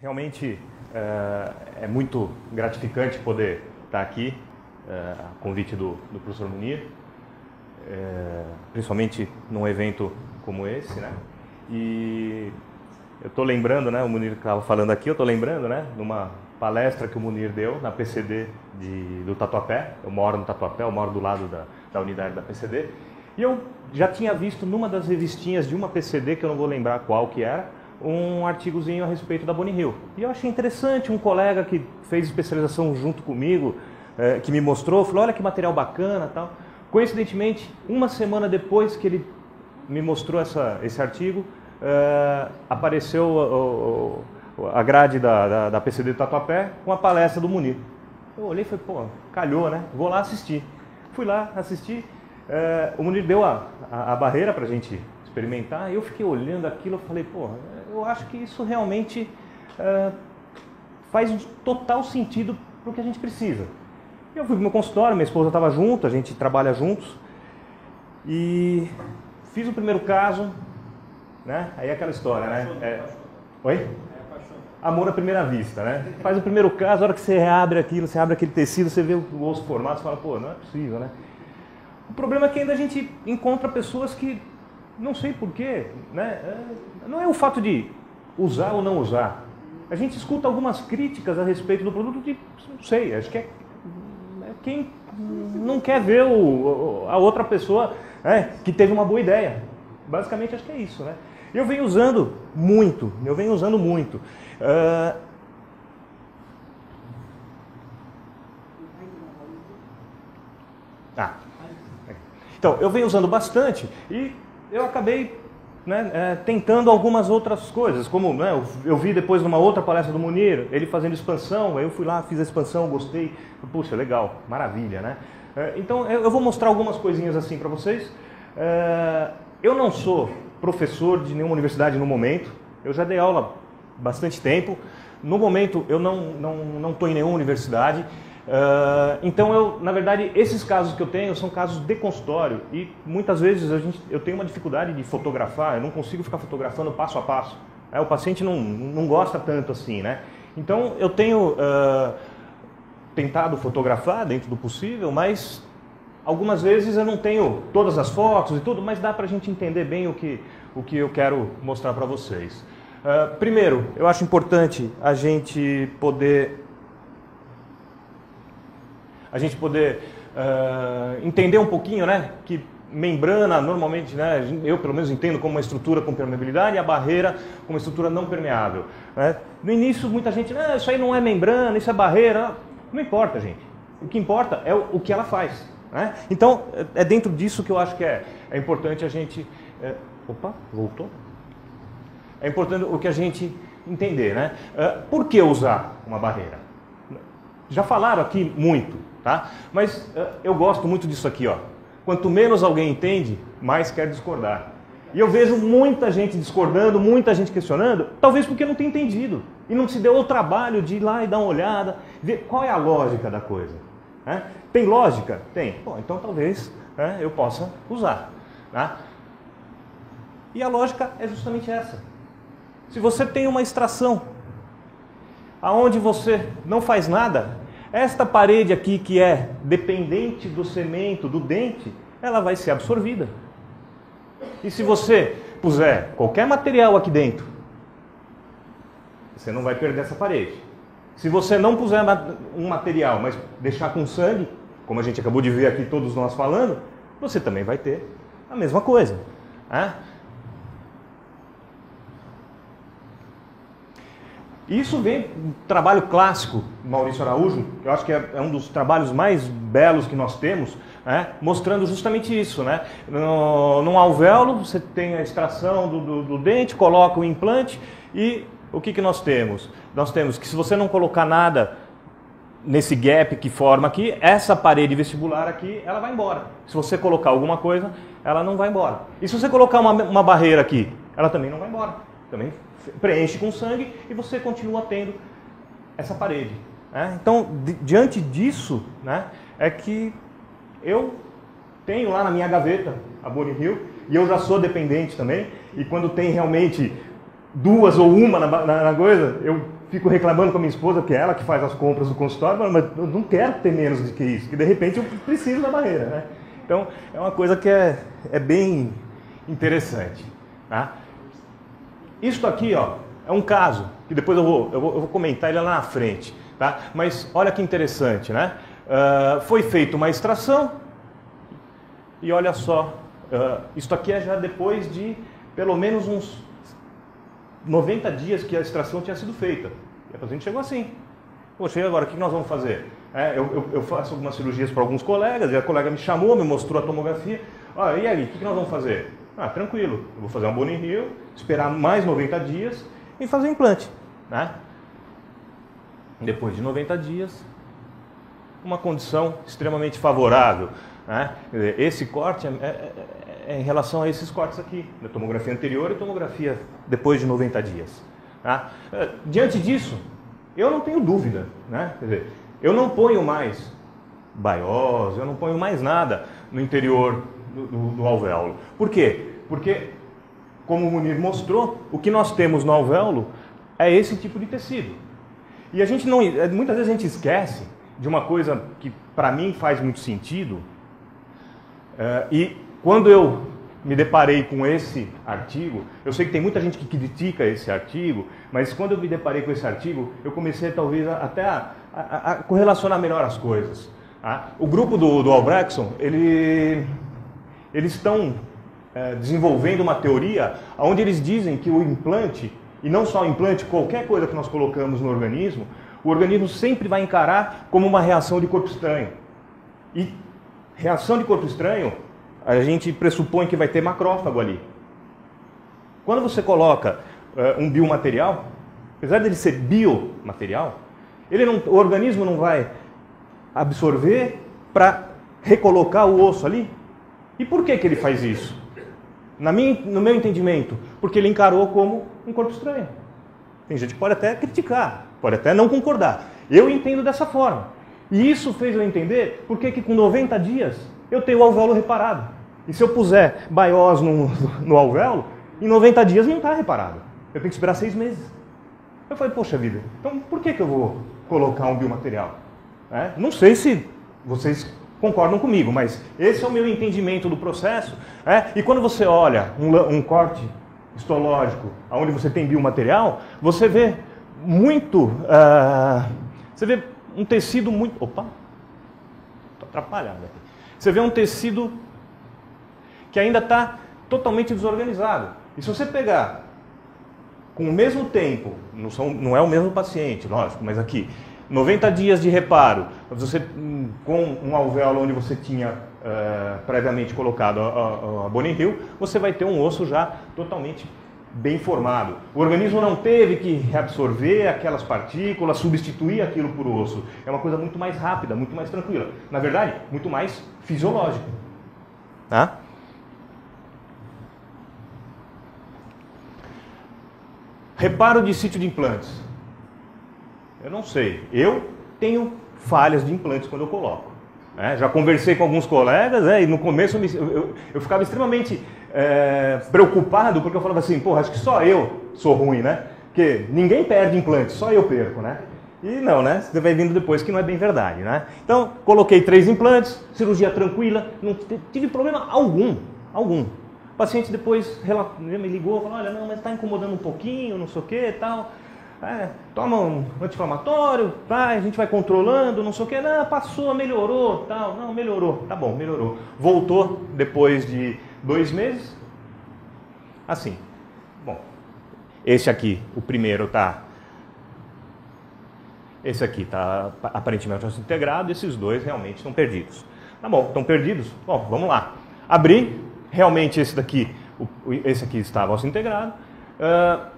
Realmente é muito gratificante poder estar aqui, a convite do professor Munir, principalmente num evento como esse, né? E eu estou lembrando, né? O Munir estava falando aqui, eu estou lembrando, né? Numa palestra que o Munir deu na PCD do Tatuapé. Eu moro no Tatuapé, eu moro do lado da unidade da PCD. E eu já tinha visto numa das revistinhas de uma PCD, que eu não vou lembrar qual que era, um artigozinho a respeito da Bonnie Hill. E eu achei interessante, um colega que fez especialização junto comigo, que me mostrou, falou, olha que material bacana, tal. Coincidentemente, uma semana depois que ele me mostrou esse artigo, apareceu a grade da PCD do Tatuapé com a palestra do Munir. Eu olhei e falei, pô, calhou, né? Vou lá assistir. Fui lá assistir, o Munir deu a barreira para a gente experimentar, e eu fiquei olhando aquilo e falei, pô, eu acho que isso realmente faz total sentido para o que a gente precisa. Eu fui para o meu consultório, minha esposa estava junto, a gente trabalha juntos, e fiz o primeiro caso, né? Aí é aquela história, né? Oi? Amor à primeira vista, né? Faz o primeiro caso, a hora que você abre aquilo, você abre aquele tecido, você vê o osso formado, você fala, pô, não é possível, né? O problema é que ainda a gente encontra pessoas que, não sei porquê, né? Não é o fato de usar ou não usar. A gente escuta algumas críticas a respeito do produto de, não sei, acho que é quem não quer ver a outra pessoa que teve uma boa ideia. Basicamente acho que é isso, né? Eu venho usando muito, Então, eu venho usando bastante e eu acabei, né, tentando algumas outras coisas, como, né, eu vi depois numa outra palestra do Munir, ele fazendo expansão, aí eu fui lá, fiz a expansão, gostei, puxa, legal, maravilha, né? Então, eu vou mostrar algumas coisinhas assim para vocês. Eu não sou professor de nenhuma universidade no momento, eu já dei aula há bastante tempo, no momento eu não estou em nenhuma universidade. Então, na verdade, esses casos que eu tenho são casos de consultório e muitas vezes eu tenho uma dificuldade de fotografar, eu não consigo ficar fotografando passo a passo. O paciente não gosta tanto assim, né? Então, eu tenho tentado fotografar dentro do possível, mas algumas vezes eu não tenho todas as fotos e tudo, mas dá para a gente entender bem o que eu quero mostrar para vocês. Primeiro, eu acho importante a gente poder entender um pouquinho, né, que membrana normalmente, né, eu pelo menos entendo como uma estrutura com permeabilidade e a barreira como uma estrutura não permeável, né? No início muita gente, isso aí não é membrana, isso é barreira. Não importa, gente. O que importa é o que ela faz, né? Então é dentro disso que eu acho que é importante a gente... Opa, voltou? É importante o que a gente entender, né? Por que usar uma barreira? Já falaram aqui muito, tá? Mas eu gosto muito disso aqui, ó. Quanto menos alguém entende, mais quer discordar. E eu vejo muita gente discordando, muita gente questionando, talvez porque não tem entendido. E não se deu o trabalho de ir lá e dar uma olhada, ver qual é a lógica da coisa. Né? Tem lógica? Tem. Bom, então talvez eu possa usar. Tá? E a lógica é justamente essa. Se você tem uma extração aonde você não faz nada, esta parede aqui que é dependente do cemento, do dente, ela vai ser absorvida. E se você puser qualquer material aqui dentro, você não vai perder essa parede. Se você não puser um material, mas deixar com sangue, como a gente acabou de ver aqui todos nós falando, você também vai ter a mesma coisa. Isso vem do trabalho clássico do Maurício Araújo, que eu acho que é um dos trabalhos mais belos que nós temos, mostrando justamente isso. Né? Num alvéolo, você tem a extração do dente, coloca o implante e o que nós temos? Nós temos que se você não colocar nada nesse gap que forma aqui, essa parede vestibular aqui, ela vai embora. Se você colocar alguma coisa, ela não vai embora. E se você colocar uma barreira aqui, ela também não vai embora. Também preenche com sangue e você continua tendo essa parede. Então, diante disso, é que eu tenho lá na minha gaveta a Bonnie Hill, e eu já sou dependente também, e quando tem realmente 2 ou uma na coisa, eu fico reclamando com a minha esposa, que é ela que faz as compras do consultório, mas eu não quero ter menos do que isso, que de repente eu preciso da barreira, né? Então, é uma coisa que é bem interessante, tá? Isso aqui, ó, é um caso, que depois eu vou comentar ele lá na frente, tá? Mas olha que interessante, né? Foi feita uma extração, e olha só, isso aqui é já depois de pelo menos uns 90 dias que a extração tinha sido feita. E a paciente chegou assim. Poxa, e agora, o que nós vamos fazer? Eu faço algumas cirurgias para alguns colegas, e a colega me chamou, me mostrou a tomografia. E aí, o que nós vamos fazer? Tranquilo, eu vou fazer um bone heel, esperar mais 90 dias e fazer o implante, né? Depois de 90 dias, uma condição extremamente favorável, né? Esse corte é em relação a esses cortes aqui, da tomografia anterior e tomografia depois de 90 dias. Tá? Diante disso, eu não tenho dúvida, né? Quer dizer, eu não ponho mais baiose, eu não ponho mais nada no interior do alvéolo. Por quê? Porque, como o Munir mostrou, o que nós temos no alvéolo é esse tipo de tecido. E a gente não, muitas vezes a gente esquece de uma coisa que para mim faz muito sentido, e quando eu me deparei com esse artigo, eu sei que tem muita gente que critica esse artigo, mas quando eu me deparei com esse artigo, eu comecei talvez até a correlacionar melhor as coisas. Tá? O grupo do Albrechtsen, eles estão desenvolvendo uma teoria onde eles dizem que o implante, e não só o implante, qualquer coisa que nós colocamos no organismo, o organismo sempre vai encarar como uma reação de corpo estranho. E reação de corpo estranho, a gente pressupõe que vai ter macrófago ali. Quando você coloca um biomaterial, apesar dele ser biomaterial, o organismo não vai absorver para recolocar o osso ali. E por que ele faz isso? No meu entendimento, porque ele encarou como um corpo estranho. Tem gente que pode até criticar, pode até não concordar. Eu entendo dessa forma. E isso fez eu entender por que com 90 dias eu tenho o alvéolo reparado. E se eu puser baiose no alvéolo, em 90 dias não está reparado. Eu tenho que esperar 6 meses. Eu falei, poxa vida, então por que eu vou colocar um biomaterial? Não sei se vocês concordam comigo, mas esse é o meu entendimento do processo. E quando você olha um corte histológico, onde você tem biomaterial, você vê muito... você vê um tecido muito... Opa! Estou atrapalhado aqui. Você vê um tecido que ainda está totalmente desorganizado. E se você pegar com o mesmo tempo, não é o mesmo paciente, lógico, mas aqui, 90 dias de reparo, você, com um alvéolo onde você tinha previamente colocado a bone heel, você vai ter um osso já totalmente bem formado. O organismo não teve que reabsorver aquelas partículas, substituir aquilo por osso. É uma coisa muito mais rápida, muito mais tranquila. Na verdade, muito mais fisiológica. Tá? Reparo de sítio de implantes. Eu não sei. Eu tenho falhas de implantes quando eu coloco. Já conversei com alguns colegas, e no começo eu ficava extremamente preocupado, porque eu falava assim, porra, acho que só eu sou ruim, né? Porque ninguém perde implante, só eu perco, né? E não, né? Você vai vindo depois que não é bem verdade, né? Então, coloquei 3 implantes, cirurgia tranquila, não tive problema algum. O paciente depois me ligou, falou, olha, não, mas está incomodando um pouquinho, não sei o que e tal. Toma um anti-inflamatório, a gente vai controlando, não sei o que, não, passou, melhorou, tal, não, melhorou, tá bom, melhorou. Voltou depois de 2 meses, assim, bom, esse aqui, o primeiro tá, esse aqui tá aparentemente integrado, esses 2 realmente estão perdidos. Tá bom, estão perdidos? Bom, vamos lá. Abri, realmente esse aqui estava integrado.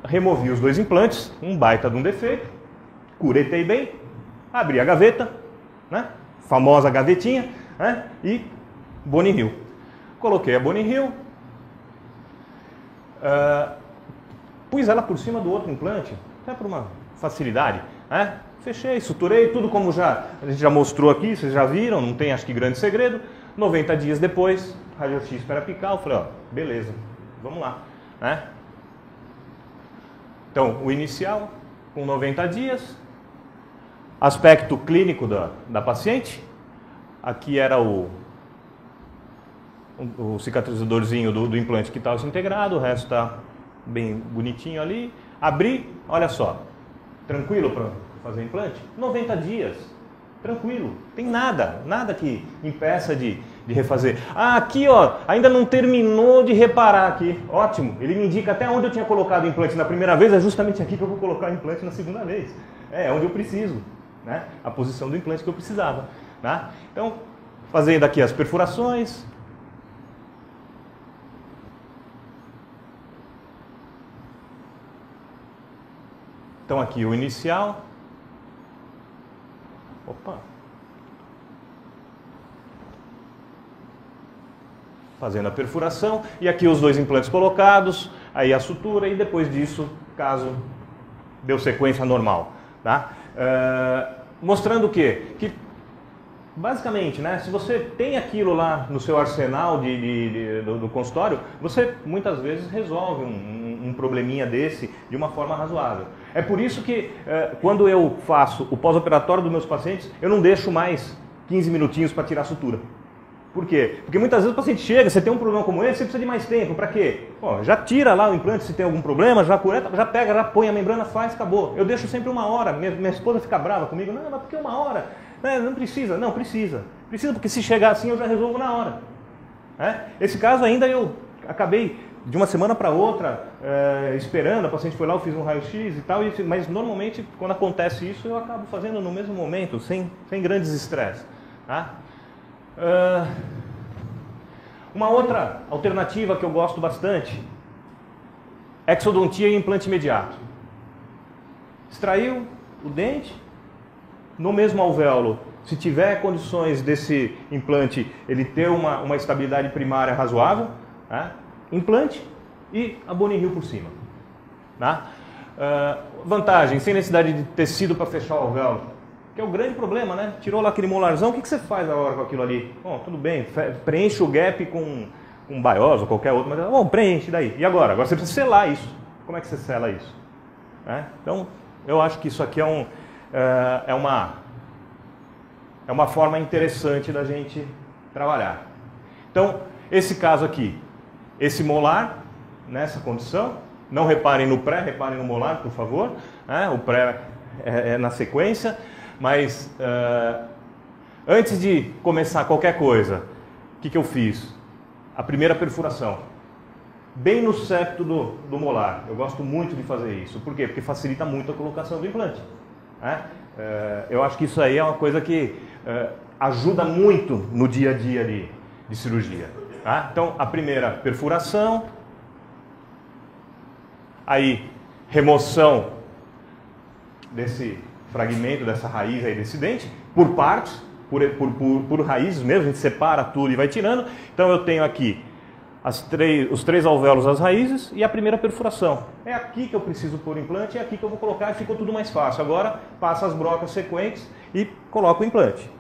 Removi os 2 implantes, um baita de um defeito, curetei bem, abri a gaveta, né? Famosa gavetinha, né? E bone heel. Coloquei a bone heel, pus ela por cima do outro implante, até por uma facilidade, né? Fechei, suturei, tudo como a gente já mostrou aqui, vocês já viram, não tem acho que grande segredo. 90 dias depois, raio-x para apical, eu falei, ó, beleza, vamos lá, né? Então, o inicial, com 90 dias, aspecto clínico da paciente, aqui era o cicatrizadorzinho do implante que estava integrado, o resto está bem bonitinho ali. Abri, olha só, tranquilo para fazer implante? 90 dias, tranquilo, tem nada que impeça de refazer. Ah, aqui ó, ainda não terminou de reparar aqui, ótimo, ele me indica até onde eu tinha colocado o implante na primeira vez, é justamente aqui que eu vou colocar o implante na segunda vez, é onde eu preciso, né? A posição do implante que eu precisava, né? Então, fazendo aqui as perfurações. Então aqui o inicial. Opa. Fazendo a perfuração. E aqui os dois implantes colocados. Aí a sutura e depois disso, caso deu sequência normal. Tá? Mostrando o quê? Que basicamente, né, se você tem aquilo lá no seu arsenal do consultório, você muitas vezes resolve um probleminha desse de uma forma razoável. É por isso que quando eu faço o pós-operatório dos meus pacientes, eu não deixo mais 15 minutinhos para tirar a sutura. Por quê? Porque muitas vezes o paciente chega, você tem um problema como esse, você precisa de mais tempo. Para quê? Pô, já tira lá o implante se tem algum problema, já cureta, já pega, já põe a membrana, faz, acabou. Eu deixo sempre uma hora. Minha esposa fica brava comigo. Não, mas por que uma hora? Não precisa. Não, precisa. Precisa porque se chegar assim eu já resolvo na hora. Esse caso ainda eu acabei de uma semana para outra esperando, a paciente foi lá, eu fiz um raio-x e tal, mas normalmente quando acontece isso eu acabo fazendo no mesmo momento, sem grandes estresses. Tá? Uma outra alternativa que eu gosto bastante, exodontia e implante imediato. Extraiu o dente, no mesmo alvéolo, se tiver condições desse implante ele ter uma estabilidade primária razoável, tá? Implante e a bone heal por cima. Tá? Vantagem, sem necessidade de tecido para fechar o alvéolo. Que é o grande problema, né? Tirou lá aquele molarzão, o que você faz agora com aquilo ali? Bom, tudo bem, preenche o gap com um Biose ou qualquer outro, mas bom, preenche daí. E agora? Agora você precisa selar isso. Como é que você sela isso? Então, eu acho que isso aqui é uma forma interessante da gente trabalhar. Então, esse caso aqui, esse molar, nessa condição, não reparem no pré, reparem no molar, por favor. O pré é na sequência. Mas antes de começar qualquer coisa, o que eu fiz? A primeira perfuração, bem no septo do molar. Eu gosto muito de fazer isso. Por quê? Porque facilita muito a colocação do implante. Eu acho que isso aí é uma coisa que ajuda muito no dia a dia de cirurgia. Então, a primeira perfuração, aí remoção desse fragmento, dessa raiz aí desse dente, por partes, por raízes mesmo, a gente separa tudo e vai tirando. Então eu tenho aqui os três alvéolos das raízes e a primeira perfuração. É aqui que eu preciso pôr o implante, é aqui que eu vou colocar e ficou tudo mais fácil. Agora passa as brocas sequentes e coloco o implante.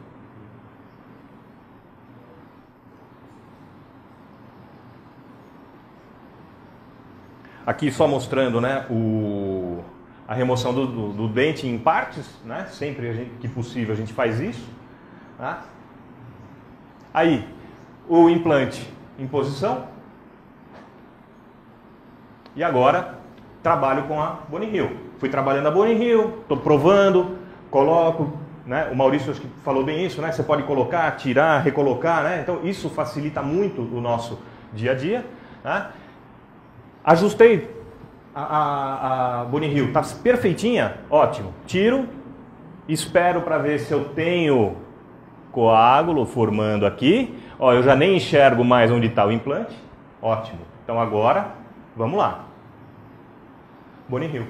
Aqui só mostrando, né, a remoção do dente em partes, né? Sempre que possível a gente faz isso. Tá? Aí, o implante em posição. E agora, trabalho com a bone heal. Fui trabalhando a bone heal, estou provando, coloco. Né? O Maurício acho que falou bem isso, né? Você pode colocar, tirar, recolocar. Né? Então, isso facilita muito o nosso dia a dia. Tá? Ajustei. A bone heal está perfeitinha? Ótimo. Tiro, espero para ver se eu tenho coágulo formando aqui. Ó, eu já nem enxergo mais onde está o implante. Ótimo. Então agora, vamos lá. Bone heal.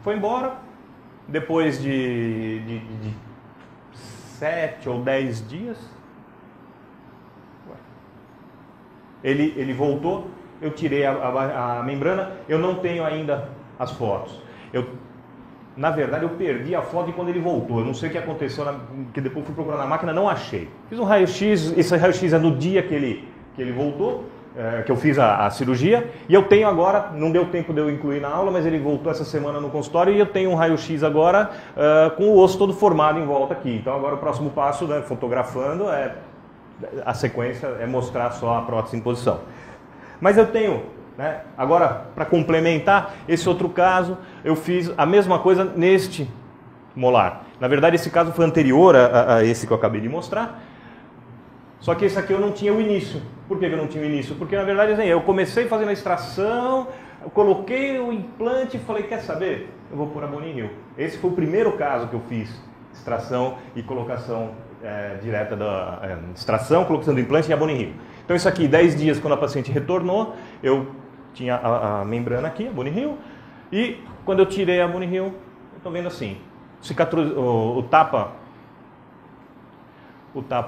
Foi embora. Depois de 7 ou 10 dias, ele voltou. Eu tirei a membrana, eu não tenho ainda as fotos. Na verdade, eu perdi a foto de quando ele voltou. Eu não sei o que aconteceu, que depois fui procurar na máquina, não achei. Fiz um raio-x, esse raio-x é no dia que ele voltou, que eu fiz a cirurgia, e eu tenho agora, não deu tempo de eu incluir na aula, mas ele voltou essa semana no consultório, e eu tenho um raio-x agora com o osso todo formado em volta aqui. Então agora o próximo passo, né, fotografando, a sequência é mostrar só a prótese em posição. Mas eu tenho, né, agora para complementar esse outro caso, eu fiz a mesma coisa neste molar. Na verdade esse caso foi anterior a esse que eu acabei de mostrar, só que esse aqui eu não tinha o início. Por que eu não tinha o início? Porque na verdade assim, eu comecei fazendo a extração, eu coloquei o implante e falei, quer saber? Eu vou pôr a Bone Hill. Esse foi o primeiro caso que eu fiz, extração e colocação direta da extração, colocação do implante e a Bone Hill. Então isso aqui, 10 dias quando a paciente retornou, eu tinha a membrana aqui, a Bone Hill, e quando eu tirei a Bone Hill, eu estou vendo assim, o tapa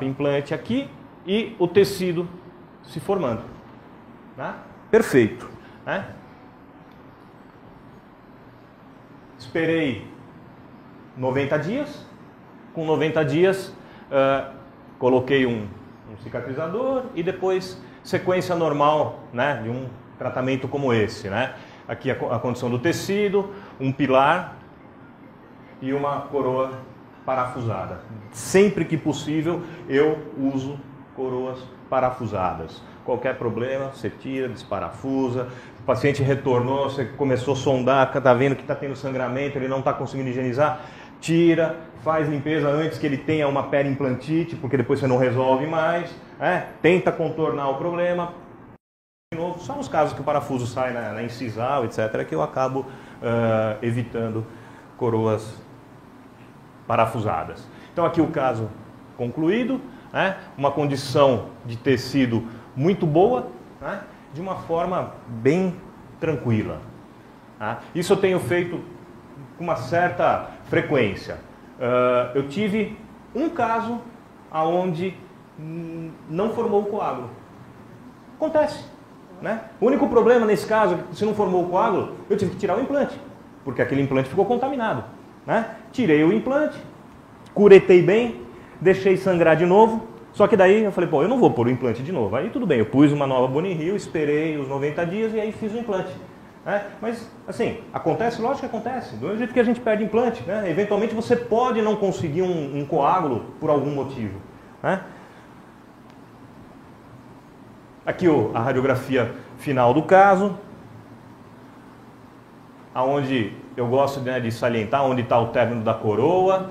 implante aqui e o tecido se formando. Né? Perfeito. Né? Esperei 90 dias. Com 90 dias, coloquei um cicatrizador e depois sequência normal, né, de um tratamento como esse. Né? Aqui a condição do tecido, um pilar e uma coroa parafusada. Sempre que possível eu uso coroas parafusadas. Qualquer problema, você tira, desparafusa. O paciente retornou, você começou a sondar, está vendo que está tendo sangramento, ele não está conseguindo higienizar, tira, faz limpeza antes que ele tenha uma periimplantite, porque depois você não resolve mais. Tenta contornar o problema. De novo, só nos casos que o parafuso sai na incisal, etc., que eu acabo evitando coroas parafusadas. Então aqui o caso concluído, né? Uma condição de tecido muito boa, né? De uma forma bem tranquila. Tá? Isso eu tenho feito com uma certa frequência. Eu tive um caso onde não formou o coágulo. Acontece. Né? O único problema nesse caso, se não formou o coágulo, eu tive que tirar o implante, porque aquele implante ficou contaminado. Né? Tirei o implante, curetei bem, deixei sangrar de novo, só que daí eu falei, pô, eu não vou pôr o implante de novo. Aí tudo bem, eu pus uma nova Bone Hill, esperei os 90 dias e aí fiz o implante. Né? Mas, assim, acontece? Lógico que acontece, do mesmo jeito que a gente perde implante. Né? Eventualmente você pode não conseguir um coágulo por algum motivo. Né? Aqui a radiografia final do caso, aonde eu gosto, né, de salientar onde está o término da coroa,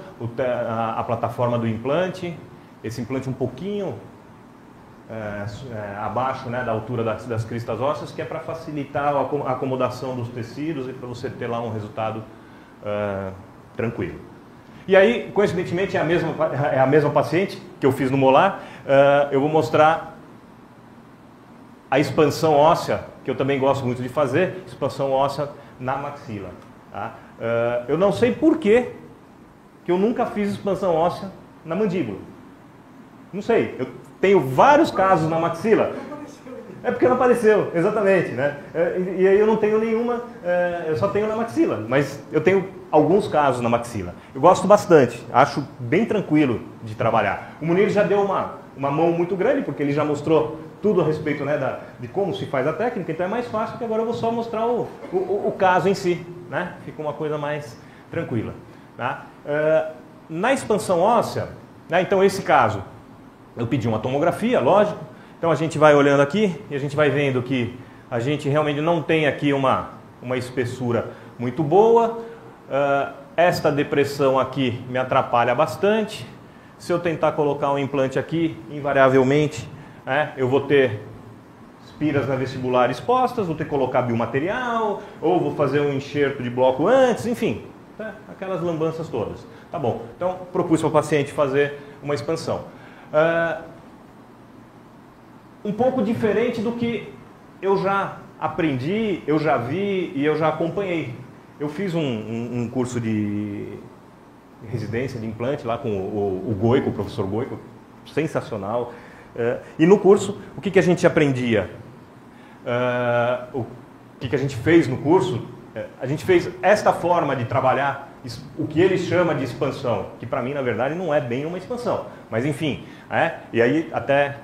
a plataforma do implante, esse implante um pouquinho abaixo, né, da altura das cristas ósseas, que é para facilitar a acomodação dos tecidos e para você ter lá um resultado tranquilo. E aí, coincidentemente, é a mesma paciente que eu fiz no molar. Eu vou mostrar a expansão óssea, que eu também gosto muito de fazer, expansão óssea na maxila. Tá? Eu não sei por que eu nunca fiz expansão óssea na mandíbula. Não sei, eu tenho vários casos na maxila. É porque não apareceu, exatamente. Né? E aí eu não tenho nenhuma, eu só tenho na maxila, mas eu tenho alguns casos na maxila. Eu gosto bastante, acho bem tranquilo de trabalhar. O Munir já deu uma mão muito grande, porque ele já mostrou tudo a respeito, né, de como se faz a técnica, então é mais fácil, que agora eu vou só mostrar o caso em si. Né? Fica uma coisa mais tranquila. Tá? Na expansão óssea, né, então esse caso, eu pedi uma tomografia, lógico, então a gente vai olhando aqui e a gente vai vendo que a gente realmente não tem aqui uma espessura muito boa. Esta depressão aqui me atrapalha bastante. Se eu tentar colocar um implante aqui, invariavelmente, eu vou ter espiras na vestibular expostas, vou ter que colocar biomaterial, ou vou fazer um enxerto de bloco antes, enfim, aquelas lambanças todas. Tá bom, então propus para o paciente fazer uma expansão. Um pouco diferente do que eu já aprendi, eu já vi e eu já acompanhei. Eu fiz um curso de residência de implante lá com o Goico, o professor Goico, sensacional. E no curso, o que a gente aprendia? O que a gente fez no curso? A gente fez esta forma de trabalhar, o que ele chama de expansão, que para mim, na verdade, não é bem uma expansão. Mas enfim, e aí até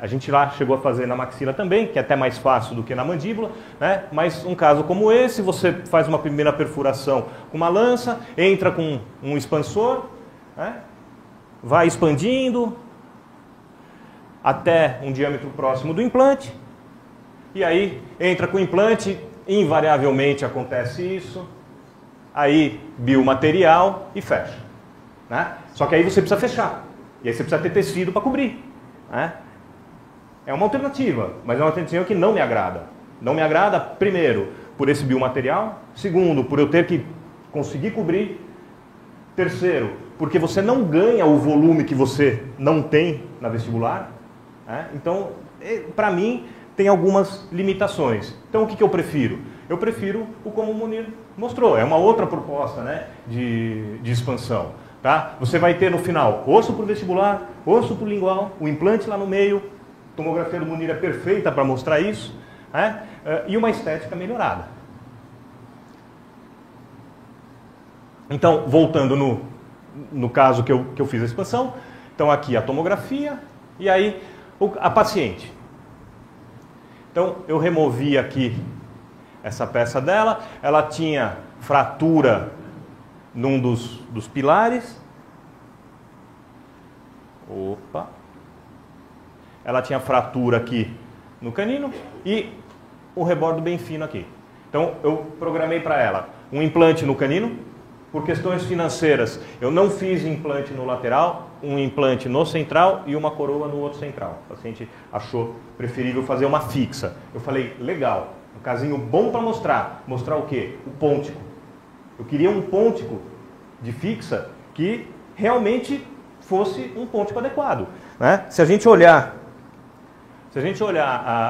A gente lá chegou a fazer na maxila também, que é até mais fácil do que na mandíbula, né? Mas um caso como esse, você faz uma primeira perfuração com uma lança, entra com um expansor, né? Vai expandindo até um diâmetro próximo do implante, e aí entra com o implante, invariavelmente acontece isso, aí biomaterial e fecha, né? Só que aí você precisa fechar, e aí você precisa ter tecido para cobrir, né? É uma alternativa, mas é uma alternativa que não me agrada. Não me agrada, primeiro, por esse biomaterial, segundo, por eu ter que conseguir cobrir, terceiro, porque você não ganha o volume que você não tem na vestibular, né? Então, para mim, tem algumas limitações. Então, o que eu prefiro? Eu prefiro o como o Munir mostrou. É uma outra proposta, né, de expansão. Tá? Você vai ter no final osso para o vestibular, osso para o lingual, o implante lá no meio. A tomografia do Munir é perfeita para mostrar isso, né? E uma estética melhorada. Então, voltando no caso que eu fiz a expansão, então aqui a tomografia e aí a paciente. Então, eu removi aqui essa peça dela, ela tinha fratura num dos pilares. Opa! Ela tinha fratura aqui no canino e o rebordo bem fino aqui. Então, eu programei para ela um implante no canino. Por questões financeiras, eu não fiz implante no lateral, um implante no central e uma coroa no outro central. O paciente achou preferível fazer uma fixa. Eu falei, legal, um casinho bom para mostrar. Mostrar o quê? O pôntico. Eu queria um pôntico de fixa que realmente fosse um pôntico adequado, né? Se a gente olhar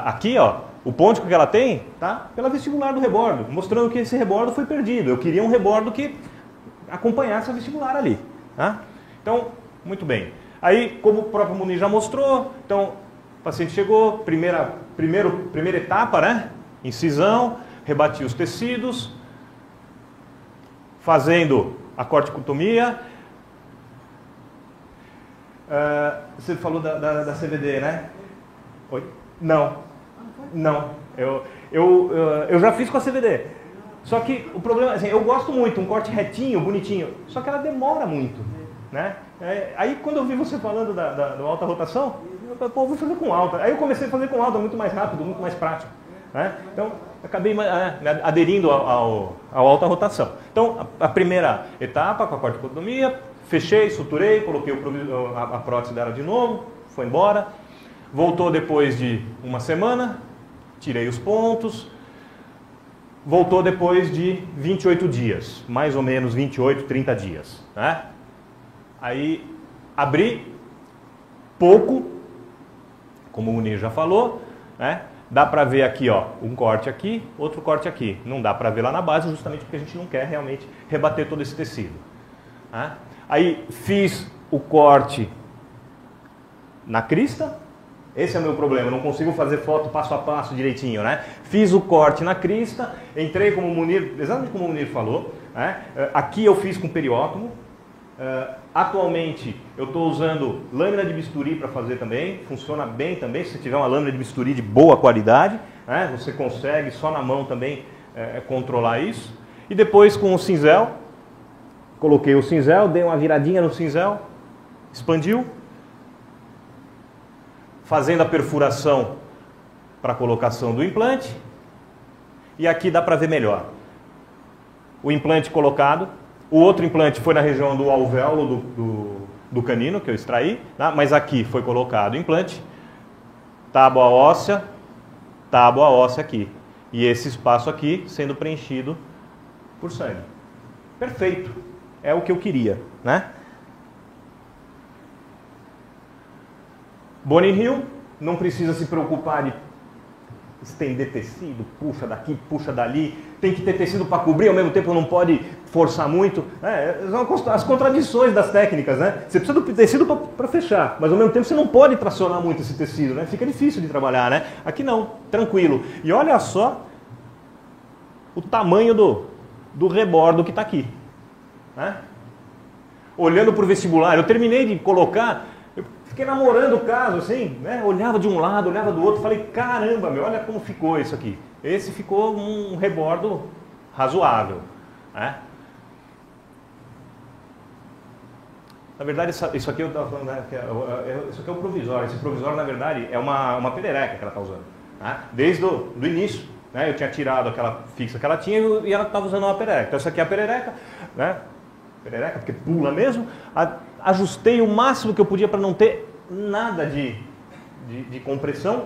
aqui, ó, o pôntico que ela tem, tá pela vestibular do rebordo, mostrando que esse rebordo foi perdido. Eu queria um rebordo que acompanhasse a vestibular ali, tá? Então, muito bem. Aí, como o próprio Munir já mostrou, então, o paciente chegou, primeira etapa, né? Incisão, rebati os tecidos, fazendo a corticotomia. Você falou da CVD, né? Oi? Não. Não. Eu já fiz com a CVD. Só que o problema, assim, eu gosto muito, um corte retinho, bonitinho, só que ela demora muito, né? Aí quando eu vi você falando da alta rotação, eu falei, pô, vou fazer com alta. Aí eu comecei a fazer com alta, muito mais rápido, muito mais prático, né? Então, acabei aderindo ao alta rotação. Então, a primeira etapa com a corticotomia, fechei, suturei, coloquei a prótese dela de novo, foi embora. Voltou depois de uma semana, tirei os pontos. Voltou depois de 28 dias, mais ou menos 28, 30 dias, né? Aí abri pouco, como o Munir já falou, né? Dá para ver aqui, ó, um corte aqui, outro corte aqui. Não dá para ver lá na base, justamente porque a gente não quer realmente rebater todo esse tecido, né? Aí fiz o corte na crista. Esse é o meu problema, eu não consigo fazer foto passo a passo direitinho, né? Fiz o corte na crista, entrei como o Munir, exatamente como o Munir falou, né? Aqui eu fiz com periótomo. Atualmente eu estou usando lâmina de bisturi para fazer também, funciona bem também, se tiver uma lâmina de bisturi de boa qualidade, né? Você consegue só na mão também controlar isso. E depois com o cinzel, coloquei o cinzel, dei uma viradinha no cinzel, expandiu. Fazendo a perfuração para a colocação do implante. E aqui dá para ver melhor. O implante colocado. O outro implante foi na região do alvéolo do canino, que eu extraí. Tá? Mas aqui foi colocado o implante. Tábua óssea aqui. E esse espaço aqui sendo preenchido por sangue. Perfeito. É o que eu queria, né? Bone Hill, não precisa se preocupar de estender tecido, puxa daqui, puxa dali, tem que ter tecido para cobrir, ao mesmo tempo não pode forçar muito. São as contradições das técnicas, né? Você precisa do tecido para fechar, mas ao mesmo tempo você não pode tracionar muito esse tecido, né? Fica difícil de trabalhar, né? Aqui não, tranquilo. E olha só o tamanho do rebordo que está aqui, né? Olhando para o vestibular, eu terminei de colocar... Fiquei namorando o caso, assim, né? Olhava de um lado, olhava do outro, falei, caramba, meu, olha como ficou isso aqui. Esse ficou um rebordo razoável, né? Na verdade, isso aqui eu estava falando, né, isso aqui é o provisório. Esse provisório, na verdade, é uma perereca que ela está usando. Né? Desde o início, né, eu tinha tirado aquela fixa que ela tinha e ela estava usando uma perereca. Então, essa aqui é a perereca, né? Perereca, porque pula mesmo. Ajustei o máximo que eu podia para não ter nada de compressão.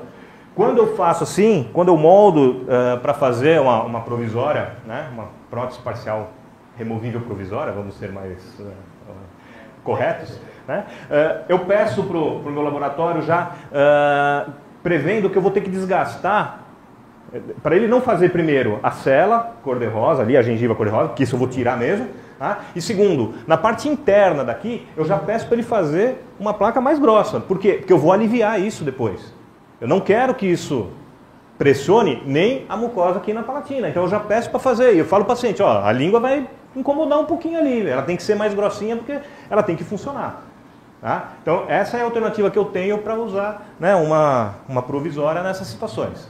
Quando eu faço assim, quando eu moldo para fazer uma provisória, né, uma prótese parcial removível provisória, vamos ser mais corretos, né, eu peço para o meu laboratório já prevendo que eu vou ter que desgastar, para ele não fazer primeiro a cela cor-de-rosa, ali a gengiva cor-de-rosa, que isso eu vou tirar mesmo, tá? E segundo, na parte interna daqui, eu já peço para ele fazer uma placa mais grossa. Por quê? Porque eu vou aliviar isso depois. Eu não quero que isso pressione nem a mucosa aqui na palatina. Então eu já peço para fazer. E eu falo para o paciente, ó, a língua vai incomodar um pouquinho ali. Ela tem que ser mais grossinha porque ela tem que funcionar. Tá? Então essa é a alternativa que eu tenho para usar, né, uma provisória nessas situações.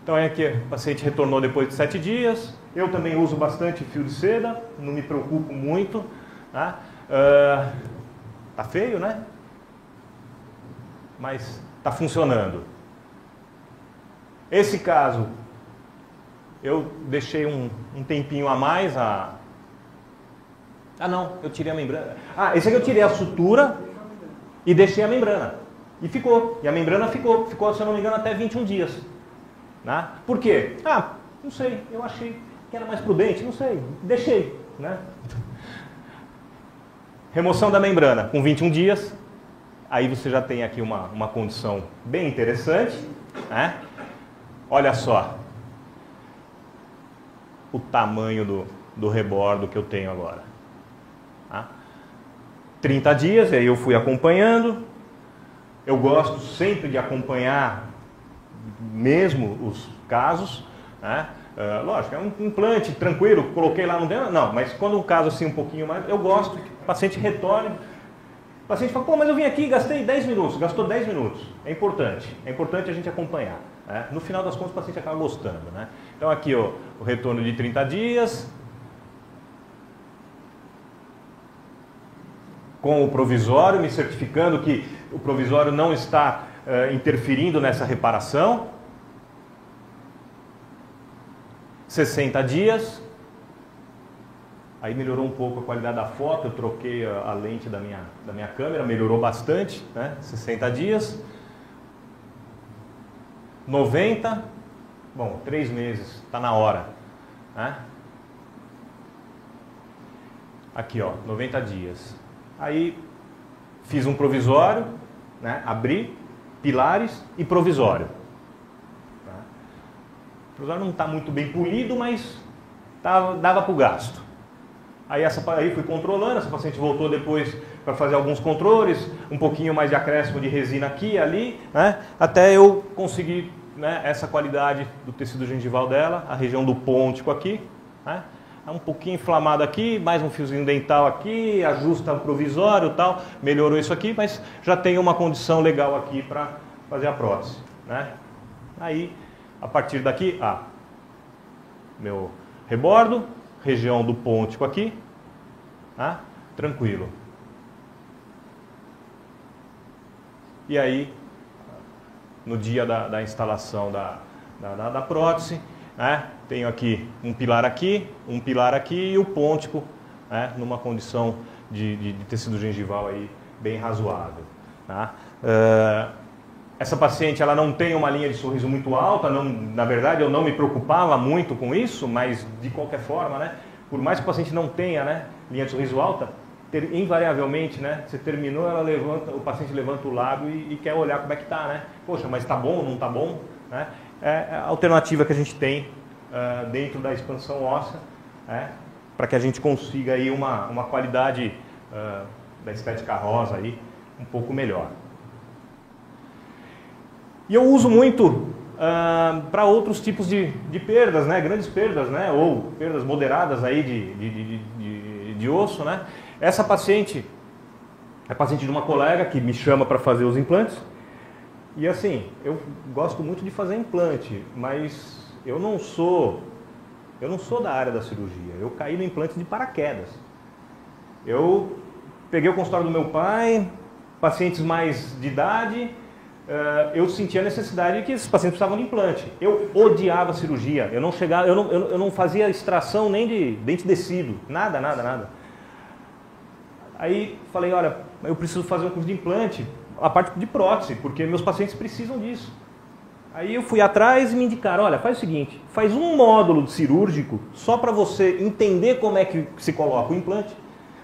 Então é que o paciente retornou depois de 7 dias. Eu também uso bastante fio de seda, não me preocupo muito. Tá, tá feio, né? Mas está funcionando. Esse caso, eu deixei um tempinho a mais. Não, eu tirei a membrana. Esse aqui eu tirei a sutura e deixei a membrana. E ficou. E a membrana ficou, se eu não me engano, até 21 dias. Né? Por quê? Não sei, eu achei que era mais prudente, não sei, deixei. Né? Remoção da membrana com 21 dias, aí você já tem aqui uma condição bem interessante. Né? Olha só o tamanho do rebordo que eu tenho agora. Tá? 30 dias, aí eu fui acompanhando. Eu gosto sempre de acompanhar mesmo os casos, né? Lógico, é um implante tranquilo, coloquei lá no dentro, não, mas quando um caso assim um pouquinho mais, eu gosto que o paciente retorne, o paciente fala, pô, mas eu vim aqui e gastei 10 minutos, gastou 10 minutos, é importante a gente acompanhar, né? No final das contas o paciente acaba gostando, né? Então aqui ó, o retorno de 30 dias, com o provisório, me certificando que o provisório não está interferindo nessa reparação. 60 dias. Aí melhorou um pouco a qualidade da foto, eu troquei a lente da minha câmera, melhorou bastante, né? 60 dias. 90. Bom, 3 meses, está na hora. Né? Aqui ó, 90 dias. Aí fiz um provisório, né? Abri, pilares e provisório. Tá? O provisório não está muito bem polido, mas dava para o gasto. Aí fui controlando, essa paciente voltou depois para fazer alguns controles, um pouquinho mais de acréscimo de resina aqui e ali, né? Até eu conseguir, né, essa qualidade do tecido gengival dela, a região do pôntico aqui, né? Um pouquinho inflamado aqui, mais um fiozinho dental aqui, ajusta o provisório e tal, melhorou isso aqui, mas já tem uma condição legal aqui para fazer a prótese, né? Aí, a partir daqui, meu rebordo, região do pôntico aqui, tá? Tranquilo. E aí, no dia da instalação da prótese, né? Tenho aqui um pilar aqui e o pôntico, né? Numa condição de tecido gengival aí bem razoável. Tá? Essa paciente ela não tem uma linha de sorriso muito alta, na verdade eu não me preocupava muito com isso, mas de qualquer forma, né? Por mais que o paciente não tenha, né, linha de sorriso alta, invariavelmente, né, você terminou, o paciente levanta o lábio e quer olhar como é que está, né? Poxa, mas está bom ou não está bom? Né? É a alternativa que a gente tem dentro da expansão óssea, para que a gente consiga aí uma qualidade da estética rosa aí um pouco melhor. E eu uso muito para outros tipos de perdas, né? Grandes perdas, né? Ou perdas moderadas aí de osso, né? Essa paciente, É paciente de uma colega que me chama para fazer os implantes. E assim, eu gosto muito de fazer implante, mas eu não sou da área da cirurgia. Eu caí no implante de paraquedas. Eu peguei o consultório do meu pai, pacientes mais de idade, eu sentia a necessidade de que esses pacientes precisavam de implante. Eu odiava a cirurgia, eu não fazia extração nem de dente descido, nada. Aí falei, olha, eu preciso fazer um curso de implante, a parte de prótese, porque meus pacientes precisam disso. Aí eu fui atrás e me indicaram, olha, faz o seguinte, faz um módulo cirúrgico só para você entender como é que se coloca o implante,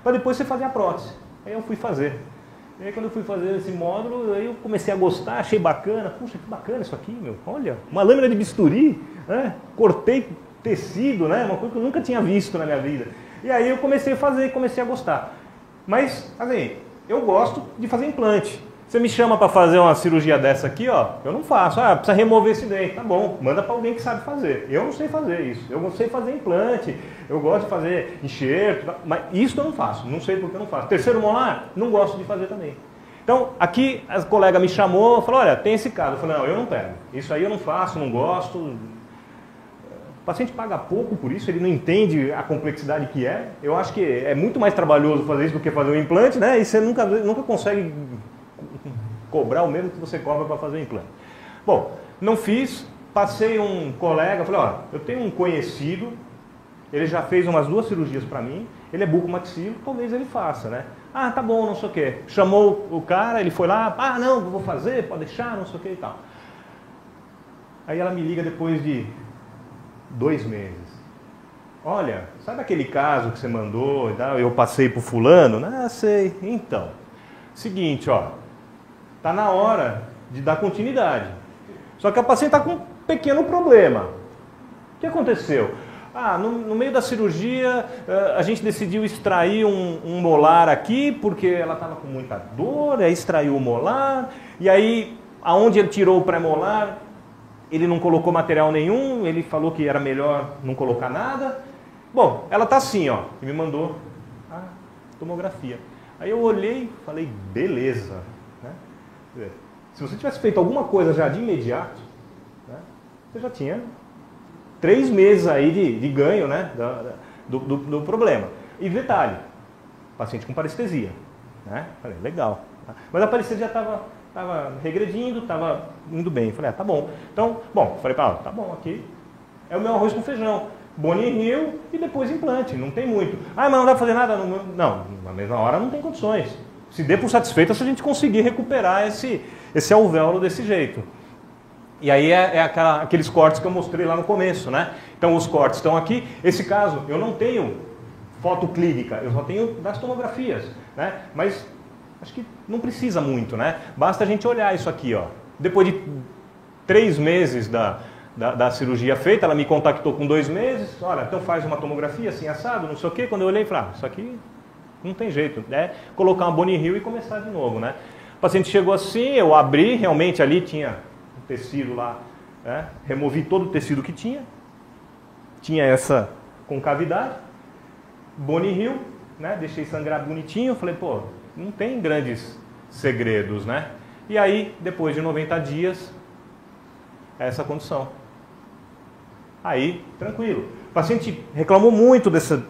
para depois você fazer a prótese. Aí eu fui fazer. E aí quando eu fui fazer esse módulo, aí eu comecei a gostar, achei bacana. Puxa, que bacana isso aqui, meu. Olha, uma lâmina de bisturi, né? Cortei tecido, né? Uma coisa que eu nunca tinha visto na minha vida. E aí eu comecei a fazer e comecei a gostar. Mas, assim, eu gosto de fazer implante. Você me chama para fazer uma cirurgia dessa aqui, ó, eu não faço. Ah, precisa remover esse dente. Tá bom, manda para alguém que sabe fazer. Eu não sei fazer isso. Eu sei fazer implante, eu gosto de fazer enxerto, mas isso eu não faço. Não sei porque eu não faço. Terceiro molar, não gosto de fazer também. Então, aqui a colega me chamou, falou, olha, tem esse caso. Eu falei, não, eu não pego. Isso aí eu não faço, não gosto. O paciente paga pouco por isso, ele não entende a complexidade que é. Eu acho que é muito mais trabalhoso fazer isso do que fazer um implante, né? E você nunca consegue cobrar o mesmo que você cobra para fazer o implante. Bom, não fiz, passei um colega, falei, ó, eu tenho um conhecido, ele já fez umas 2 cirurgias para mim, ele é bucomaxilo, talvez ele faça, né? Ah, tá bom, não sei o quê. Chamou o cara, ele foi lá, ah, não, vou fazer, pode deixar, não sei o quê e tal. Aí ela me liga depois de 2 meses. Olha, sabe aquele caso que você mandou e tal, eu passei pro fulano? Ah, sei. Então, seguinte, ó, tá na hora de dar continuidade. Só que a paciente está com um pequeno problema. O que aconteceu? Ah, no meio da cirurgia, a gente decidiu extrair um molar aqui, porque ela estava com muita dor, aí extraiu o molar, e aí, aonde ele tirou o pré-molar, ele não colocou material nenhum, ele falou que era melhor não colocar nada. Bom, ela está assim, ó, e me mandou a tomografia. Aí eu olhei e falei, beleza. Né? Se você tivesse feito alguma coisa já de imediato, né, você já tinha 3 meses aí de ganho, né, do problema. E detalhe, paciente com parestesia. Né? Falei, legal. Mas a parestesia estava regredindo, estava indo bem. Falei, tá bom. Então, bom, falei, tá bom, aqui é o meu arroz com feijão. Bone Hill e depois implante, não tem muito. Ah, mas não dá para fazer nada? Não, na mesma hora não tem condições. Se dê por satisfeito se a gente conseguir recuperar esse alvéolo desse jeito. E aí aqueles cortes que eu mostrei lá no começo, né? Então os cortes estão aqui. Esse caso, eu não tenho foto clínica, eu só tenho das tomografias, né? Mas acho que não precisa muito, né? Basta a gente olhar isso aqui, ó. Depois de 3 meses da cirurgia feita, ela me contactou com 2 meses, olha, então faz uma tomografia assim, assado, não sei o quê. Quando eu olhei, falei, isso aqui não tem jeito, né? Colocar uma Bone Hill e começar de novo, né? O paciente chegou assim, eu abri, realmente ali tinha um tecido lá, né? Removi todo o tecido que tinha essa concavidade, Bone Hill, né? Deixei sangrar bonitinho, falei, pô, não tem grandes segredos, né? E aí, depois de 90 dias, essa condição. Aí, tranquilo. O paciente reclamou muito dessa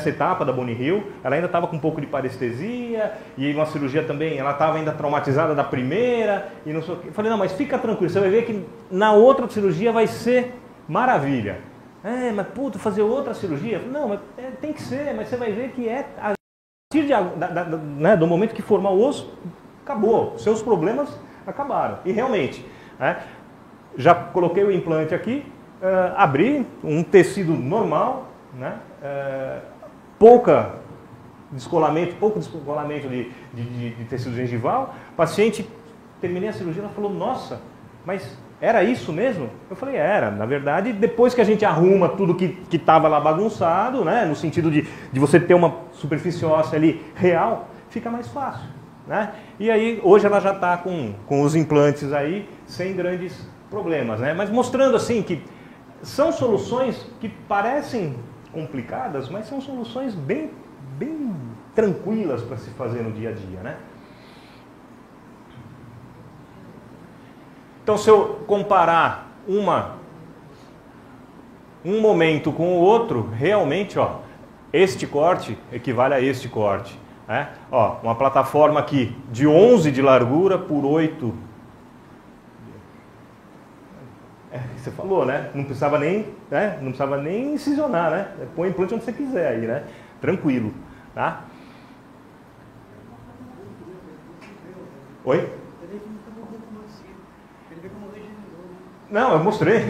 etapa da Bone Hill, ela ainda estava com um pouco de parestesia, e uma cirurgia também, ela estava ainda traumatizada da primeira, e não sei o que. Eu falei, não, mas fica tranquilo, você vai ver que na outra cirurgia vai ser maravilha. É, mas puta, fazer outra cirurgia? Eu falei, não, mas tem que ser, mas você vai ver que a partir né, do momento que formar o osso, acabou, seus problemas acabaram. E realmente, né, já coloquei o implante aqui, abri um tecido normal, né, pouco descolamento de tecido gengival. O paciente, terminei a cirurgia, ela falou, nossa, mas era isso mesmo? Eu falei, era. Na verdade, depois que a gente arruma tudo que estava lá bagunçado, né, no sentido de você ter uma superfície óssea ali real, fica mais fácil. Né? E aí, hoje ela já está com os implantes aí, sem grandes problemas, né? Mas mostrando assim que são soluções que parecem complicadas, mas são soluções bem tranquilas para se fazer no dia a dia, né? Então, se eu comparar um momento com o outro, realmente, ó, este corte equivale a este corte. Né? Ó, uma plataforma aqui de 11 de largura por 8. Você falou, né? Não precisava nem, né? Não precisava nem incisionar, né? Põe o implante onde você quiser aí, né? Tranquilo, tá? Oi? Não, eu mostrei.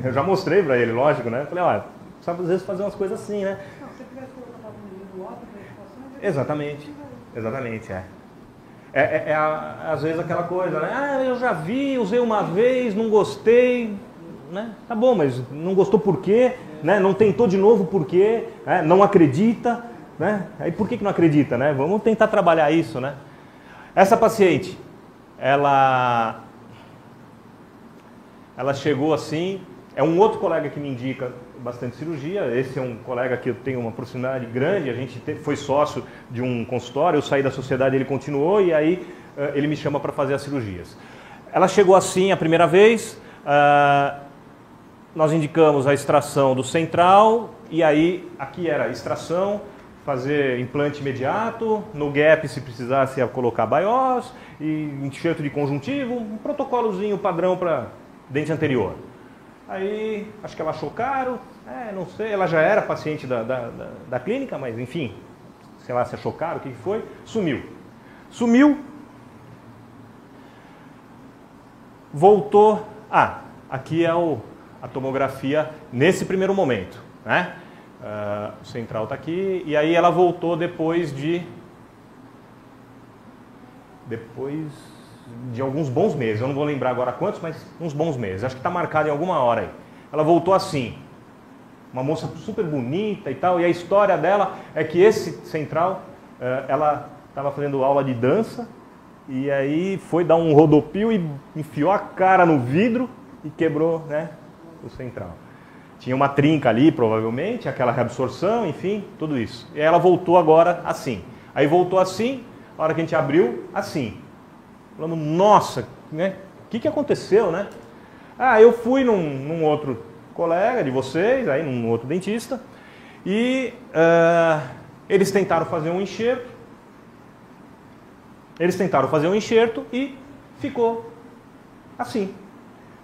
Eu já mostrei pra ele, lógico, né? Falei, ó, sabe às vezes fazer umas coisas assim, né? Não, se você tivesse colocado no alto, Exatamente, exatamente, às vezes aquela coisa, né? Ah, eu já vi, usei uma vez, não gostei, né? Tá bom, mas não gostou por quê? Né? Não tentou de novo por quê? Né? Não acredita, né? Aí por que não acredita, né? Vamos tentar trabalhar isso, né? Essa paciente, ela chegou assim, é um outro colega que me indica bastante cirurgia, esse é um colega que eu tenho uma proximidade grande, a gente foi sócio de um consultório, eu saí da sociedade, ele continuou e aí ele me chama para fazer as cirurgias. Ela chegou assim a primeira vez, nós indicamos a extração do central e aí aqui era extração, fazer implante imediato, no gap se precisasse colocar BIOS e enxerto de conjuntivo, um protocolozinho padrão para dente anterior. Aí, acho que ela achou caro, não sei, ela já era paciente da clínica, mas enfim, sei lá se achou caro, o que foi, sumiu. Sumiu, voltou, aqui é a tomografia nesse primeiro momento, né? O central está aqui, e aí ela voltou depois de alguns bons meses, eu não vou lembrar agora quantos, mas uns bons meses, acho que está marcado em alguma hora aí. Ela voltou assim, uma moça super bonita e tal, e a história dela é que esse central, ela estava fazendo aula de dança, e aí foi dar um rodopio e enfiou a cara no vidro e quebrou, né, o central. Tinha uma trinca ali, provavelmente, aquela reabsorção, enfim, tudo isso. E ela voltou agora assim. Aí voltou assim, a hora que a gente abriu, assim. Falamos, nossa, né? O que aconteceu, né? Eu fui num outro colega de vocês, aí num outro dentista, e eles tentaram fazer um enxerto. E ficou assim.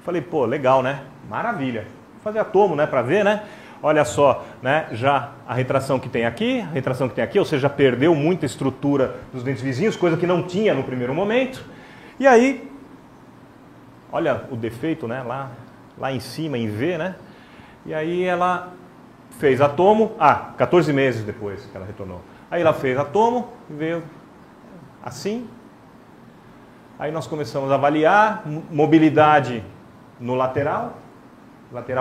Falei, pô, legal, né? Maravilha. Vou fazer a tomo, né, para ver, né? Olha só, né, já a retração que tem aqui, ou seja, perdeu muita estrutura dos dentes vizinhos, coisa que não tinha no primeiro momento. E aí, olha o defeito, né, lá em cima, em V, né? E aí ela fez a tomo, 14 meses depois que ela retornou. Aí ela fez a tomo, veio assim. Aí nós começamos a avaliar mobilidade no lateral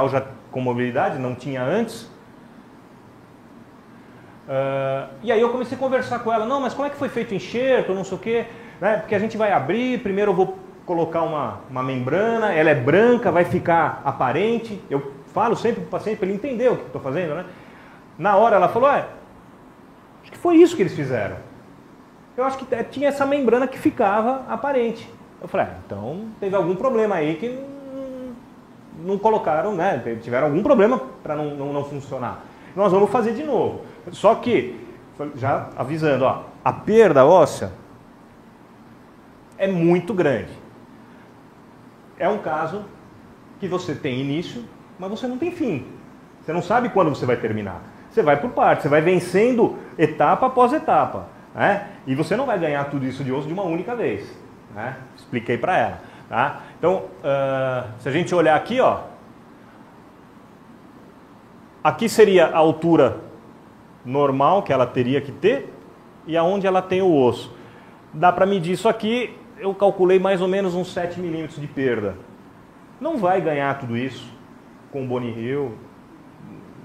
já com mobilidade, não tinha antes. E aí eu comecei a conversar com ela, não, mas como é que foi feito o enxerto, não sei o quê, né? Porque a gente vai abrir, primeiro eu vou colocar uma membrana, ela é branca, vai ficar aparente. Eu falo sempre para o paciente para ele entender o que eu estou fazendo, né? Na hora ela falou, acho que foi isso que eles fizeram. Eu acho que tinha essa membrana que ficava aparente. Eu falei, então teve algum problema aí que não colocaram, né? Tiveram algum problema para não funcionar. Nós vamos fazer de novo. Só que, já avisando, a perda óssea é muito grande. É um caso que você tem início, mas você não tem fim. Você não sabe quando você vai terminar. Você vai por partes, você vai vencendo etapa após etapa, né? E você não vai ganhar tudo isso de osso de uma única vez, né? Expliquei para ela, tá? Então, se a gente olhar aqui, aqui seria a altura normal que ela teria que ter e aonde ela tem o osso. Dá para medir isso aqui, eu calculei mais ou menos uns 7 milímetros de perda. Não vai ganhar tudo isso com o Boni Hill,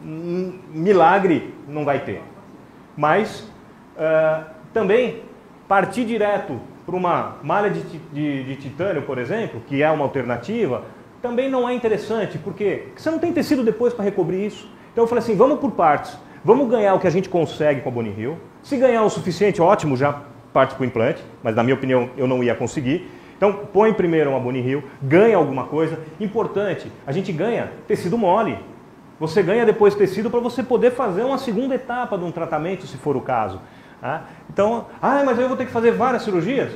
milagre não vai ter. Mas também partir direto para uma malha de titânio, por exemplo, que é uma alternativa, também não é interessante, porque você não tem tecido depois para recobrir isso. Então eu falei assim, vamos por partes, vamos ganhar o que a gente consegue com a Boni Hill. Se ganhar o suficiente, ótimo, já parte para o implante, mas na minha opinião eu não ia conseguir. Então, põe primeiro uma Boni Hill, ganha alguma coisa. Importante, a gente ganha tecido mole. Você ganha depois tecido para você poder fazer uma segunda etapa de um tratamento, se for o caso. Tá? Então, mas eu vou ter que fazer várias cirurgias?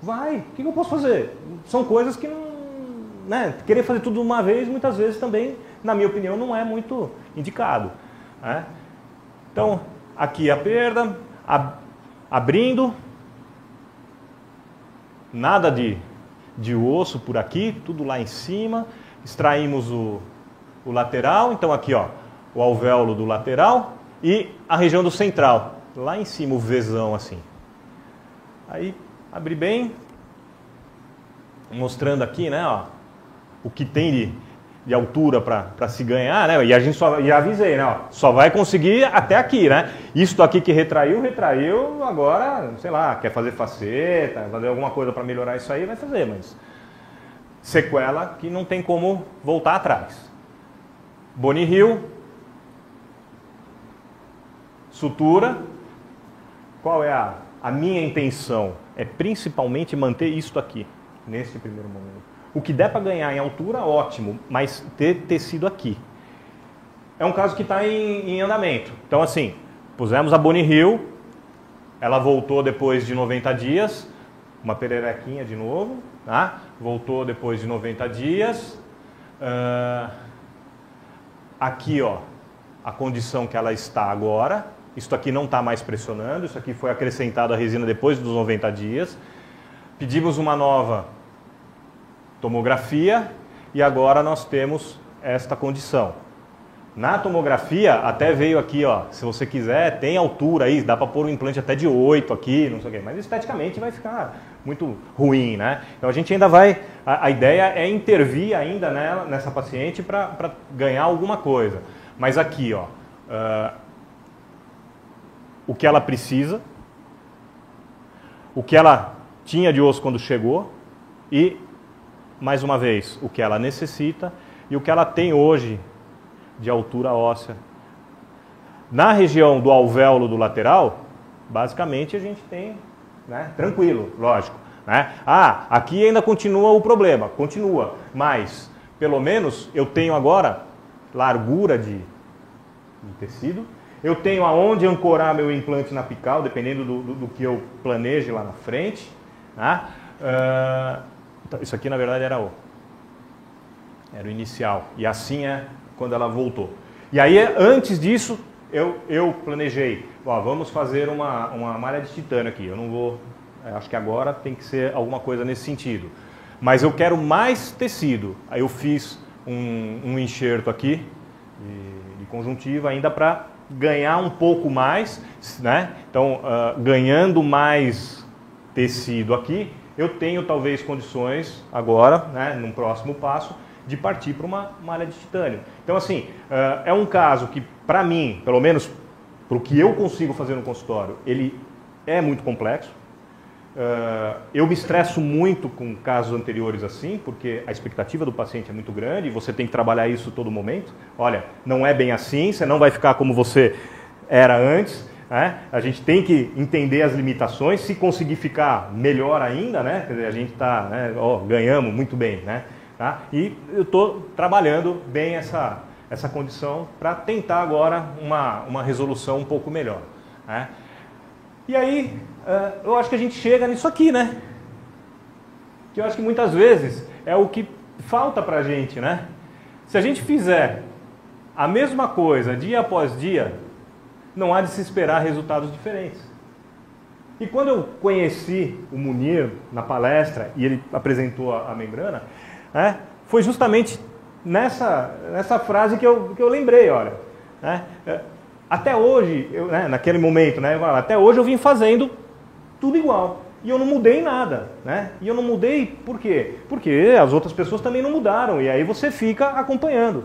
Vai, o que eu posso fazer? São coisas que não... Né? Querer fazer tudo de uma vez, muitas vezes também, na minha opinião, não é muito indicado. Né? Então, aqui a perda, abrindo, nada de osso por aqui, tudo lá em cima, extraímos o lateral, então aqui ó, o alvéolo do lateral e a região do central, lá em cima o Vzão assim. Aí, abri bem, mostrando aqui, né, ó, o que tem de altura para se ganhar, né? E a gente já avisei, né? Ó, só vai conseguir até aqui, né? Isso aqui que retraiu, agora, sei lá, quer fazer faceta, fazer alguma coisa para melhorar isso aí, vai fazer, mas sequela que não tem como voltar atrás. Boni Hill, sutura. Qual é a minha intenção? É principalmente manter isto aqui, nesse primeiro momento. O que der para ganhar em altura, ótimo, mas ter tecido aqui. É um caso que está em andamento. Então, assim, pusemos a Boni Hill, ela voltou depois de 90 dias, uma pererequinha de novo, tá? Voltou depois de 90 dias. Aqui, ó, a condição que ela está agora. Isso aqui não está mais pressionando, isso aqui foi acrescentado a resina depois dos 90 dias. Pedimos uma nova tomografia e agora nós temos esta condição. Na tomografia até veio aqui, ó, se você quiser, tem altura aí, dá para pôr um implante até de 8 aqui, não sei o quê, mas esteticamente vai ficar muito ruim, né? Então a gente ainda vai, a ideia é intervir ainda nessa paciente para ganhar alguma coisa. Mas aqui, ó, o que ela precisa, o que ela tinha de osso quando chegou e, mais uma vez, o que ela necessita e o que ela tem hoje de altura óssea. Na região do alvéolo do lateral, basicamente a gente tem, né, tranquilo, lógico. Né? Aqui ainda continua o problema, continua, mas pelo menos eu tenho agora largura de tecido, eu tenho aonde ancorar meu implante na apical, dependendo do que eu planeje lá na frente. Tá? Isso aqui na verdade era o inicial, e assim é quando ela voltou. E aí antes disso eu planejei, ó, vamos fazer uma malha de titânio aqui, eu não vou, acho que agora tem que ser alguma coisa nesse sentido, mas eu quero mais tecido, aí eu fiz um enxerto aqui de conjuntiva ainda para ganhar um pouco mais, né? Então ganhando mais tecido aqui, eu tenho talvez condições agora, né, num próximo passo, de partir para uma malha de titânio. Então, assim, é um caso que, para mim, pelo menos para o que eu consigo fazer no consultório, ele é muito complexo. Eu me estresso muito com casos anteriores assim, porque a expectativa do paciente é muito grande e você tem que trabalhar isso todo momento. Olha, não é bem assim, você não vai ficar como você era antes. A gente tem que entender as limitações, se conseguir ficar melhor ainda, né? Quer dizer, a gente está, né, ganhamos muito bem, né? Tá? E eu estou trabalhando bem essa condição para tentar agora uma resolução um pouco melhor. Né? E aí, eu acho que a gente chega nisso aqui, né? Que eu acho que muitas vezes é o que falta para a gente, né? Se a gente fizer a mesma coisa dia após dia, não há de se esperar resultados diferentes. E quando eu conheci o Munir na palestra e ele apresentou a membrana, né, foi justamente nessa frase que eu lembrei, olha. Né, até hoje, né, naquele momento, né, até hoje eu vim fazendo tudo igual. E eu não mudei nada. Né? E eu não mudei por quê? Porque as outras pessoas também não mudaram. E aí você fica acompanhando.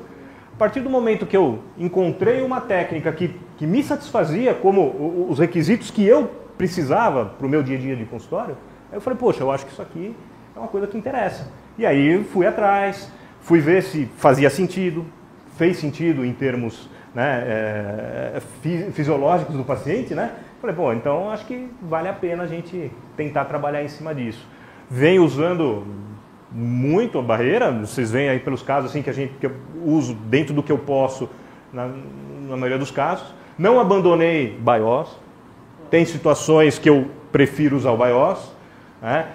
A partir do momento que eu encontrei uma técnica que me satisfazia como os requisitos que eu precisava para o meu dia a dia de consultório, aí eu falei, poxa, eu acho que isso aqui é uma coisa que interessa. E aí fui atrás, fui ver se fazia sentido, fez sentido em termos, né, fisiológicos do paciente, né? Falei, bom, então acho que vale a pena a gente tentar trabalhar em cima disso. vem usando muito a barreira. Vocês veem aí pelos casos assim, que eu uso dentro do que eu posso, na maioria dos casos. Não abandonei BIOS. Tem situações que eu prefiro usar o BIOS. Né?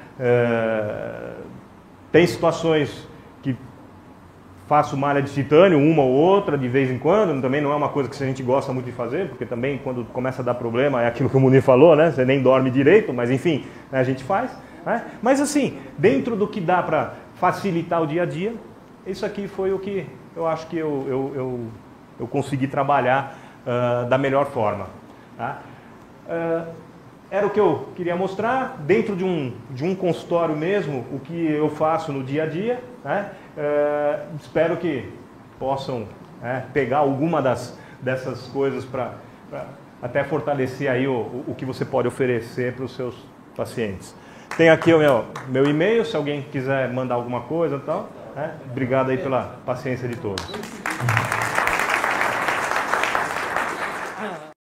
Tem situações que faço malha de titânio, uma ou outra, de vez em quando. Também não é uma coisa que a gente gosta muito de fazer, porque também quando começa a dar problema é aquilo que o Munir falou, né? Você nem dorme direito, mas enfim, né, a gente faz. Né? Mas assim, dentro do que dá para facilitar o dia a dia, isso aqui foi o que eu acho que eu consegui trabalhar da melhor forma. Tá? Era o que eu queria mostrar, dentro de um consultório mesmo, o que eu faço no dia a dia. Né? Espero que possam pegar alguma dessas coisas para até fortalecer aí o que você pode oferecer para os seus pacientes. Tem aqui o meu e-mail, se alguém quiser mandar alguma coisa e tal. Obrigado aí pela paciência de todos.